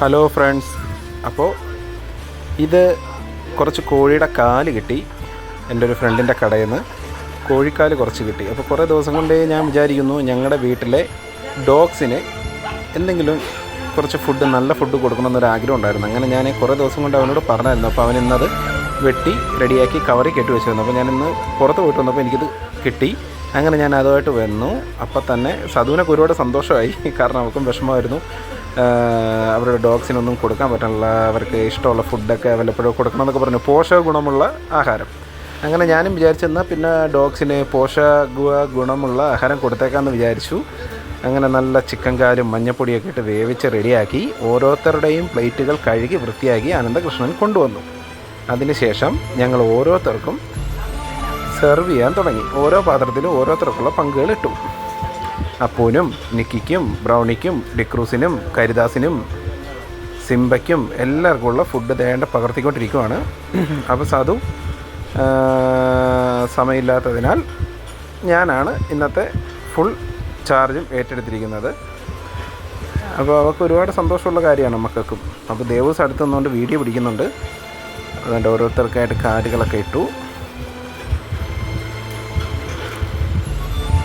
Hello friends, അപ്പോൾ ഇത് കുറച്ച് കോഴിയുടെ കാല് കിട്ടി. എൻ്റെ ഒരു ഫ്രണ്ടിൻ്റെ കടയിൽ നിന്ന് കോഴിക്കാല് കുറച്ച് കിട്ടി. അപ്പോൾ കുറേ ദിവസം കൊണ്ടേ ഞാൻ വിചാരിക്കുന്നു ഞങ്ങളുടെ വീട്ടിലെ ഡോഗ്സിന് എന്തെങ്കിലും കുറച്ച് ഫുഡ്, നല്ല ഫുഡ് കൊടുക്കണമെന്നൊരു ആഗ്രഹം ഉണ്ടായിരുന്നു. അങ്ങനെ ഞാൻ കുറേ ദിവസം കൊണ്ട് അവനോട് പറഞ്ഞായിരുന്നു. അപ്പോൾ അവൻ ഇന്നത് വെട്ടി റെഡിയാക്കി കവറിൽ കെട്ടി വെച്ചിരുന്നു. അപ്പോൾ ഞാനിന്ന് പുറത്ത് പോയിട്ട് വന്നപ്പോൾ എനിക്കിത് കിട്ടി. അങ്ങനെ ഞാൻ അതുമായിട്ട് വന്നു. അപ്പോൾ തന്നെ സധുവിനൊക്കെ ഒരുപാട് സന്തോഷമായി. കാരണം അവർക്കും വിഷമമായിരുന്നു, അവരുടെ ഡോഗ്സിനൊന്നും കൊടുക്കാൻ പറ്റുന്നില്ല, അവർക്ക് ഇഷ്ടമുള്ള ഫുഡൊക്കെ വല്ലപ്പോഴും കൊടുക്കണമെന്നൊക്കെ പറഞ്ഞു, പോഷക ഗുണമുള്ള ആഹാരം. അങ്ങനെ ഞാനും വിചാരിച്ചെന്നാൽ പിന്നെ ഡോഗ്സിന് പോഷക ഗുണമുള്ള ആഹാരം കൊടുത്തേക്കാമെന്ന് വിചാരിച്ചു. അങ്ങനെ നല്ല ചിക്കൻ കാലും മഞ്ഞപ്പൊടിയൊക്കെ ഇട്ട് വേവിച്ച് റെഡിയാക്കി ഓരോരുത്തരുടെയും പ്ലേറ്റുകൾ കഴുകി വൃത്തിയാക്കി അനന്തകൃഷ്ണൻ കൊണ്ടുവന്നു. അതിനുശേഷം ഞങ്ങൾ ഓരോരുത്തർക്കും സെർവ് ചെയ്യാൻ തുടങ്ങി. ഓരോ പാത്രത്തിലും ഓരോരുത്തർക്കുള്ള പങ്കുകൾ ഇട്ടു. അപ്പൂനും നിക്കിക്കും ബ്രൗണിക്കും ഡിക്രൂസിനും കരിദാസിനും സിംബയ്ക്കും എല്ലാവർക്കും ഉള്ള ഫുഡ് ദേണ്ട പകർത്തിക്കൊണ്ടിരിക്കുവാണ്. അപ്പോൾ സാധു സമയമില്ലാത്തതിനാൽ ഞാനാണ് ഇന്നത്തെ ഫുൾ ചാർജും ഏറ്റെടുത്തിരിക്കുന്നത്. അപ്പോൾ അവർക്ക് ഒരുപാട് സന്തോഷമുള്ള കാര്യമാണ് മക്കൾക്കും. അപ്പോൾ ദേവൂസ് അടുത്ത് നിന്നുകൊണ്ട് വീഡിയോ പിടിക്കുന്നുണ്ട്. അതുകൊണ്ട് ഓരോരുത്തർക്കായിട്ട് കാലുകളൊക്കെ ഇട്ടു.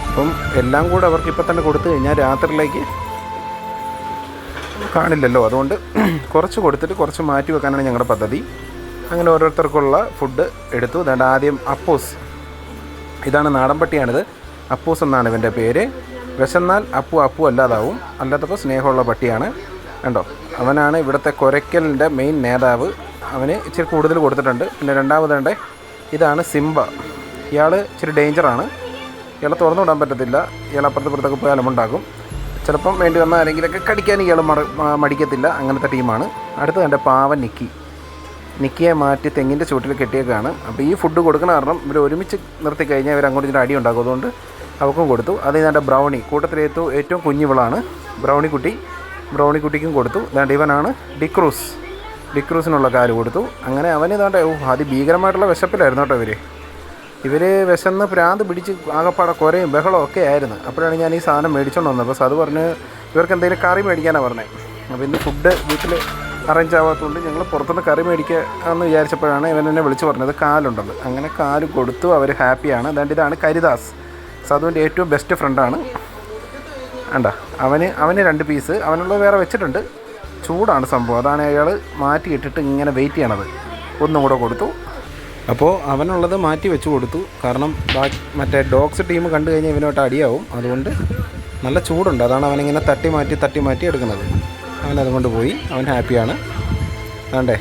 അപ്പം എല്ലാം കൂടെ അവർക്ക് ഇപ്പം തന്നെ കൊടുത്തു കഴിഞ്ഞാൽ രാത്രിയിലേക്ക് കാണില്ലല്ലോ. അതുകൊണ്ട് കുറച്ച് കൊടുത്തിട്ട് കുറച്ച് മാറ്റി വെക്കാനാണ് ഞങ്ങളുടെ പദ്ധതി. അങ്ങനെ ഓരോരുത്തർക്കുള്ള ഫുഡ് എടുത്തു. അതുകൊണ്ട് ആദ്യം അപ്പൂസ്, ഇതാണ് നാടൻ പട്ടിയാണിത്. അപ്പൂസ് എന്നാണ് ഇവൻ്റെ പേര്. വിശന്നാൽ അപ്പു അല്ലാതാവും, അല്ലാത്തപ്പോൾ സ്നേഹമുള്ള പട്ടിയാണ്. കണ്ടോ, അവനാണ് ഇവിടുത്തെ കുരയ്ക്കലിൻ്റെ മെയിൻ നേതാവ്. അവന് ഇച്ചിരി കൂടുതൽ കൊടുത്തിട്ടുണ്ട്. പിന്നെ രണ്ടാമതേണ്ട ഇതാണ് സിംബ. ഇയാൾ ഇച്ചിരി ഡേഞ്ചറാണ്. ഇയാളെ തുറന്നു വിടാൻ പറ്റത്തില്ല. ഇയാൾ അപ്പുറത്തൊക്കെ പോയി അലമുണ്ടാക്കും. ചിലപ്പം വേണ്ടി വന്നാൽ ആരെങ്കിലൊക്കെ കടിക്കാൻ ഇയാൾ മടിക്കത്തില്ല. അങ്ങനത്തെ ടീമാണ്. അടുത്ത് എൻ്റെ പാവൻ നിക്കിയെ മാറ്റി തെങ്ങിൻ്റെ ചുവട്ടിൽ കെട്ടിയേക്കാണ്. അപ്പോൾ ഈ ഫുഡ് കൊടുക്കുന്ന കാരണം ഇവർ ഒരുമിച്ച് നിർത്തി കഴിഞ്ഞാൽ ഇവർ അങ്ങോട്ട് ഇച്ചിരി അടി ഉണ്ടാക്കും. അതുകൊണ്ട് അവർക്കും കൊടുത്തു. അത് എൻ്റെ ബ്രൗണി, കൂട്ടത്തിലേറ്റവും ഏറ്റവും കുഞ്ഞിവളാണ് ബ്രൗണിക്കുട്ടിക്കും കൊടുത്തു. അതാണ്ട് ഇവനാണ് ഡിക്രൂസിനുള്ള കാല് കൊടുത്തു. അങ്ങനെ അവന് ഇതാണ്ട് അതിഭീകരമായിട്ടുള്ള വിശപ്പിലായിരുന്നു കേട്ടോ. ഇവർ വിശന്ന് ഭ്രാന്ത് പിടിച്ച് ആകപ്പാടെ കുറയും ബഹളവും ഒക്കെ ആയിരുന്നു. അപ്പോഴാണ് ഞാൻ ഈ സാധനം മേടിച്ചുകൊണ്ട് വന്നത്. അപ്പോൾ അത് പറഞ്ഞ് ഇവർക്ക് എന്തെങ്കിലും കറി മേടിക്കാനാണ് പറഞ്ഞത്. അപ്പോൾ ഇന്ന് ഫുഡ് വീട്ടിൽ അറേഞ്ച് ആവാത്തതുകൊണ്ട് ഞങ്ങൾ പുറത്തുനിന്ന് കറി മേടിക്കാമെന്ന് വിചാരിച്ചപ്പോഴാണ് ഇവൻ എന്നെ വിളിച്ച് പറഞ്ഞത് കാലുണ്ടെന്ന്. അങ്ങനെ കാല് കൊടുത്തു. അവർ ഹാപ്പിയാണ്. അതുകൊണ്ട് ഇതാണ് കരിദാസ്, സധുവിൻ്റെ ഏറ്റവും ബെസ്റ്റ് ഫ്രണ്ടാണ്. വേണ്ട, അവന് 2 പീസ്, അവനുള്ളത് വേറെ വെച്ചിട്ടുണ്ട്. ചൂടാണ് സംഭവം. അതാണ് അയാൾ മാറ്റിയിട്ടിട്ട് ഇങ്ങനെ വെയിറ്റ് ചെയ്യണത്. ഒന്നും കൂടെ കൊടുത്തു. അപ്പോൾ അവനുള്ളത് മാറ്റി വെച്ച് കൊടുത്തു. കാരണം മറ്റേ ഡോഗ്സ് ടീം കണ്ടു കഴിഞ്ഞാൽ ഇവനോട്ട് അടിയാവും. അതുകൊണ്ട് നല്ല ചൂടുണ്ട്. അതാണ് അവനിങ്ങനെ തട്ടി മാറ്റി എടുക്കുന്നത്. അവനതുകൊണ്ട് പോയി. അവൻ ഹാപ്പിയാണ്. വേണ്ടേ,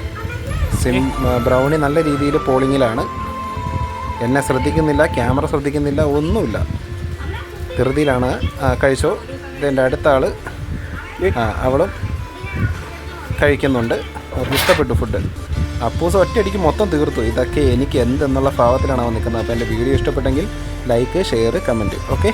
ബ്രൗണി നല്ല രീതിയിൽ പോളിങ്ങിലാണ്. എന്നെ ശ്രദ്ധിക്കുന്നില്ല, ക്യാമറ ശ്രദ്ധിക്കുന്നില്ല, ഒന്നുമില്ല, ധൃതിയിലാണ്. കഴിച്ചോ. ഇതെൻ്റെ അടുത്ത ആൾ, അവളും കഴിക്കുന്നുണ്ട്. അവർക്ക് ഇഷ്ടപ്പെട്ടു ഫുഡ്. അപ്പൂസ് ഒറ്റയടിക്ക് മൊത്തം തീർത്തു. ഇതൊക്കെ എനിക്ക് എന്തെന്നുള്ള ഭാവത്തിലാണ് അവൻ നിൽക്കുന്നത്. അപ്പോൾ എൻ്റെ വീഡിയോ ഇഷ്ടപ്പെട്ടെങ്കിൽ ലൈക്ക്, ഷെയർ, കമൻറ്റ്. ഓക്കെ.